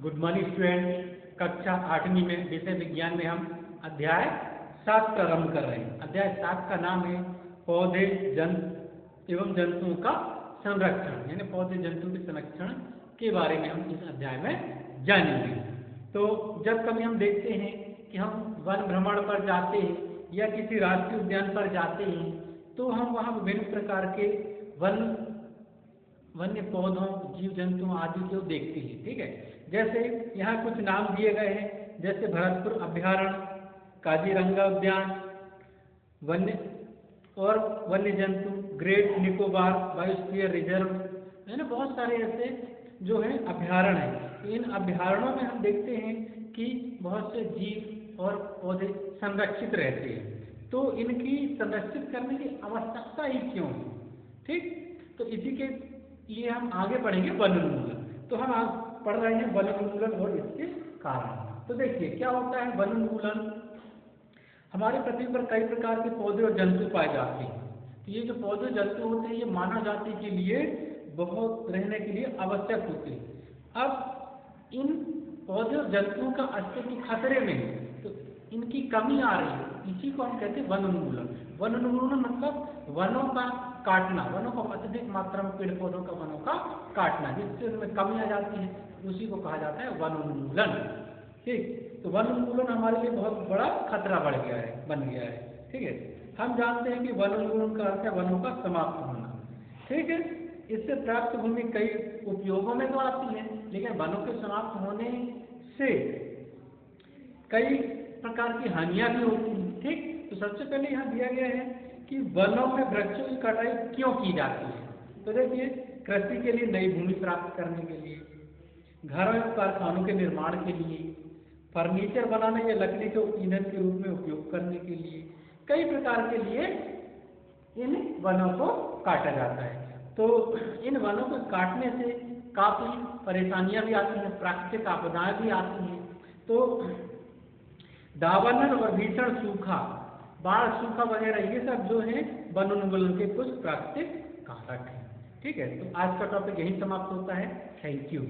Good morning student. कक्षा 8वीं में विषय विज्ञान में हम अध्याय 7 प्रारंभ कर रहे हैं। अध्याय 7 का नाम है पौधे जंतु एवं जंतुओं का संरक्षण, यानी पौधे जंतु के संरक्षण के बारे में हम इस अध्याय में जानेंगे। तो जब कभी हम देखते हैं कि हम वन भ्रमण पर जाते हैं या किसी राष्ट्रीय उद्यान पर जाते हैं तो हम वहाँ विभिन्न प्रकार के वन्य पौधों, जीव जंतुओं आदि को देखते हैं। ठीक है, जैसे यहाँ कुछ नाम दिए गए हैं, जैसे भरतपुर अभ्यारण्य, काजीरंगा उद्यान, वन्य जंतु, ग्रेट निकोबार बायोस्फीयर रिजर्व, है ना। बहुत सारे ऐसे जो है अभ्यारण्य हैं। इन अभ्यारण्यों में हम देखते हैं कि बहुत से जीव और पौधे संरक्षित रहते हैं। तो इनकी संरक्षित करने की आवश्यकता ही क्यों है? ठीक, तो इसी के लिए हम आगे पढ़ेंगे वन उन्मूलन। तो हम आज पढ़ रहे हैं वन उन्मूलन और इसके कारण। तो देखिए क्या होता है वन उन्मूलन। हमारे पृथ्वी पर कई प्रकार के पौधे और जंतु पाए जाते हैं। तो ये जो पौधे जंतु होते हैं ये मानव जाति के लिए बहुत रहने के लिए आवश्यक होते हैं। अब इन पौधे और जंतुओं का अस्तित्व खतरे में है, तो इनकी कमी आ रही है। इसी को हम कहते हैं वन उन्मूलन। वन उन्मूलन मतलब वनों का काटना, वनों को अत्यधिक मात्रा में पेड़ पौधों का वनों का काटना, जिससे उनमें कमी आ जाती है, उसी को कहा जाता है वन उन्मूलन। ठीक, तो वन उन्मूलन हमारे लिए बहुत बड़ा खतरा बन गया है। ठीक है, हम जानते हैं कि वन उन्मूलन का अर्थ है वनों का समाप्त होना। ठीक है, इससे प्राप्त भूमि कई उपयोगों में तो आती है, लेकिन वनों के समाप्त होने से कई प्रकार की हानियां भी होती हैं। ठीक, तो सबसे पहले यहाँ दिया गया है कि वनों में वृक्षों की कटाई क्यों की जाती है। तो देखिए, कृषि के लिए नई भूमि प्राप्त करने के लिए, घरों एवं कारखानों के निर्माण के लिए, फर्नीचर बनाने या लकड़ी को ईंधन के रूप में उपयोग करने के लिए, कई प्रकार के लिए इन वनों को काटा जाता है। तो इन वनों को काटने से काफी परेशानियां भी आती हैं, प्राकृतिक आपदाएं भी आती हैं। तो दावानल और भीषण सूखा, बाढ़, सूखा वगैरह ये सब जो है वन उन्मूलन के कुछ प्राकृतिक कारक हैं। ठीक है, तो आज का टॉपिक यही समाप्त होता है। Thank you.